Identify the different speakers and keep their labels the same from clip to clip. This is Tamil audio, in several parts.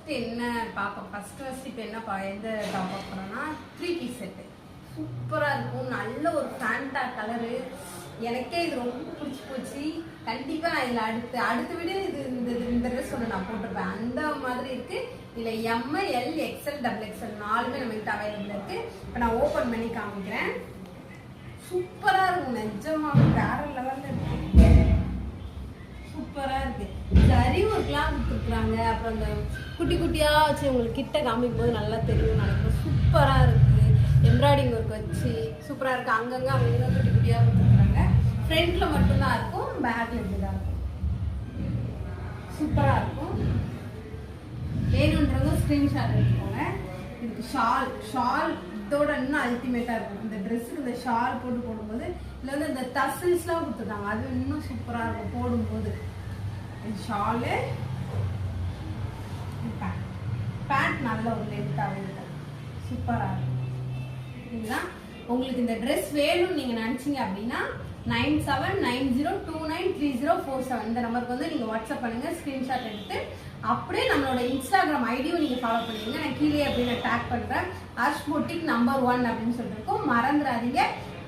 Speaker 1: என்ன பார்ப்போம். ஃபர்ஸ்ட் இப்போ என்ன எந்த டாப் பார்க்குறோன்னா 3 பீஸ் செட்டு சூப்பராக இருக்கும். நல்ல ஒரு ஃபேண்டா கலரு. எனக்கே இது ரொம்ப பிடிச்சி போச்சு. கண்டிப்பாக நான் இதில் அடுத்த வீடியோ இந்த ட்ரெஸ் ஒன்று நான் போட்டிருப்பேன். அந்த மாதிரி இருக்கு. இதில் ML XL XXL 4மே நம்மகிட்ட அவைலபிள் இருக்கு. இப்போ நான் ஓப்பன் பண்ணி காமிக்கிறேன். சூப்பராக இருக்கும். நிஜமாக வேற லெவலில் இருக்கு. சூப்பராக இருக்கு. சரி ஒர்க்லாம் கொடுத்துருக்குறாங்க. அப்புறம் அந்த குட்டி குட்டியாக வச்சு உங்களுக்கு கிட்ட காமிக்கும் போது நல்லா தெரியும் நினைக்கிறேன். சூப்பராக இருக்கு. எம்ப்ராய்டிங் ஒர்க் வச்சு சூப்பராக இருக்கு. அங்கங்கே அவங்க குட்டி குட்டியாக கொடுத்துருக்குறாங்க. ஃப்ரண்ட்ல மட்டும்தான் இருக்கும். பேக்ல இப்படிதான் இருக்கும். சூப்பராக இருக்கும். வேணுன்றவங்க ஸ்க்ரீன்ஷாட் எடுத்துக்கோங்க. இதுக்கு ஷால் இதோட இன்னும் அல்டிமேட்டாக இருக்கும். இந்த ட்ரெஸ்ஸுக்கு இந்த ஷால் போடும்போது இதில் வந்து இந்த டசல்ஸ்லாம் கொடுத்துருக்காங்க. அது இன்னும் சூப்பராக இருக்கும் போடும்போது. ஷாலு பேண்ட் நல்ல ஒரு லென்த்தாகவே இருக்கும். சூப்பராக இருக்கும். சரிங்களா? உங்களுக்கு இந்த ட்ரெஸ் வேணும்னு நீங்கள் நினச்சிங்க அப்படின்னா 9790293047 இந்த நம்பருக்கு வந்து நீங்கள் வாட்ஸ்அப் பண்ணுங்கள். ஸ்க்ரீன்ஷாட் எடுத்து அப்படியே நம்மளோட இன்ஸ்டாகிராம் ஐடியும் நீங்கள் ஃபாலோ பண்ணிடுங்க. நான் கீழே அப்படின்னு டேக் பண்ணுறேன். ஹர்ஷ் பொட்டிக் நம்பர் 1 அப்படின்னு சொல்லியிருக்கோம். மறந்துடாதீங்க.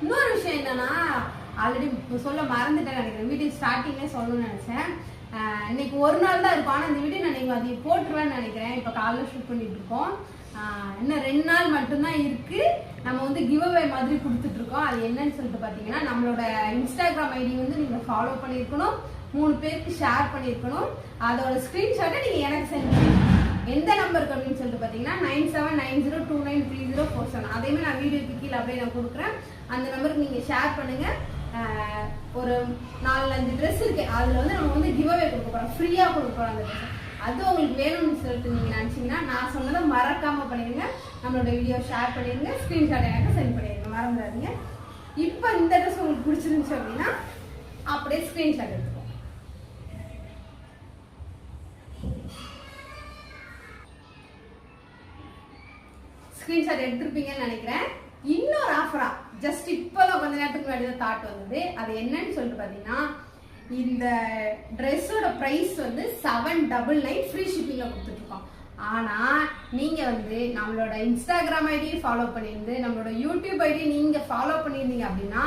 Speaker 1: இன்னொரு விஷயம் என்னன்னா, ஆல்ரெடி சொல்ல மறந்துட்டேன் நினைக்கிறேன். வீடியோ ஸ்டார்டிங்லேயே சொல்லணும்னு நினச்சேன். இன்னைக்கு ஒரு நாள் தான் இருக்கும். ஆனால் இந்த வீடியோ நான் நீங்கள் அதை போட்டுருவேன்னு நினைக்கிறேன். இப்போ காலைல ஷூட் பண்ணிட்டு இருக்கோம். இன்னும் 2 நாள் மட்டும்தான் இருக்கு. நம்ம வந்து கிவ் அவே மாதிரி கொடுத்துட்டு இருக்கோம். அது என்னன்னு சொல்லிட்டு பார்த்தீங்கன்னா, நம்மளோட இன்ஸ்டாகிராம் ஐடி வந்து நீங்கள் ஃபாலோ பண்ணியிருக்கணும். 3 பேருக்கு ஷேர் பண்ணியிருக்கணும். அதோட ஸ்க்ரீன்ஷாட்டை நீங்கள் எனக்கு சென்ட் பண்ணணும். எந்த நம்பருக்கு அப்படின்னு சொல்லிட்டு பார்த்தீங்கன்னா 9790293047 அதையுமே நான் வீடியோக்கு கீழே அப்படியே நான் கொடுக்குறேன். அந்த நம்பருக்கு நீங்கள் ஷேர் பண்ணுங்க. ஒரு 4-5 ட்ரெஸ் இருக்கு. அதில் வந்து நம்ம வந்து கிவ் அவே கொடுக்க போகிறோம். ஃப்ரீயாக கொடுக்க போகிறோம் அந்த ட்ரெஸ். அது உங்களுக்கு வேணும்னு சொல்லிட்டு நீங்கள் நினச்சிங்கன்னா நான் சொன்னதை மறக்காமல் பண்ணிடுங்க. நம்மளோட வீடியோ ஷேர் பண்ணிடுங்க. ஸ்க்ரீன்ஷாட் எனக்கு சென்ட் பண்ணிடுங்க. மறந்துடாதீங்க. இப்போ இந்த ட்ரெஸ் உங்களுக்கு பிடிச்சிருந்துச்சு அப்படின்னா அப்படியே ஸ்க்ரீன்ஷாட் எடுத்துக்கோங்க. ஸ்க்ரீன்ஷாட் எடுத்துருப்பீங்கன்னு நினைக்கிறேன். இன்னொரு ஆஃபரா ஜஸ்ட் இப்போதான் கொஞ்ச நேரத்துக்கு முன்னாடி தான் தாட் வந்தது. அது என்னன்னு சொல்லிட்டு பார்த்தீங்கன்னா, இந்த ட்ரெஸ்ஸோட ப்ரைஸ் வந்து 799 ஃப்ரீ ஷிப்பிங்ல கொடுத்துட்ருக்கோம். ஆனால் நீங்கள் வந்து நம்மளோட இன்ஸ்டாகிராம் ஐடி ஃபாலோ பண்ணியிருந்து நம்மளோட யூடியூப் ஐடி நீங்கள் ஃபாலோ பண்ணியிருந்தீங்க அப்படின்னா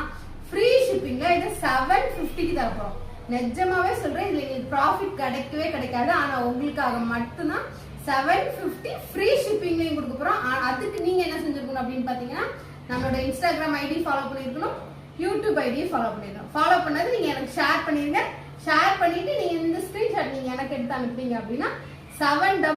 Speaker 1: ஃப்ரீ ஷிப்பிங்ல இதை 750க்கு தரப்போம். நிஜமாவே சொல்கிறேன். இதில் எங்களுக்கு ப்ராஃபிட் கிடைக்கவே கிடைக்காது. ஆனால் உங்களுக்காக மட்டும்தான் 750 ஃப்ரீ ஷிப்பிங்லையும் கொடுக்க போகிறோம். அதுக்கு நீங்கள் என்ன செஞ்சுருக்கணும் அப்படின்னு பார்த்தீங்கன்னா, நம்மளோட இன்ஸ்டாகிராம் ஐடி ஃபாலோ பண்ணியிருக்கணும். யூடியூப் ஐடியை ஃபாலோ பண்ணிடணும். ஃபாலோ பண்ணது நீங்கள் எனக்கு ஷேர் பண்ணிடுங்க. ஷேர் பண்ணிட்டு நீங்கள் இந்த ஸ்க்ரீன்ஷாட் நீங்கள் எனக்கு எடுத்து அனுப்புறீங்க அப்படின்னா 7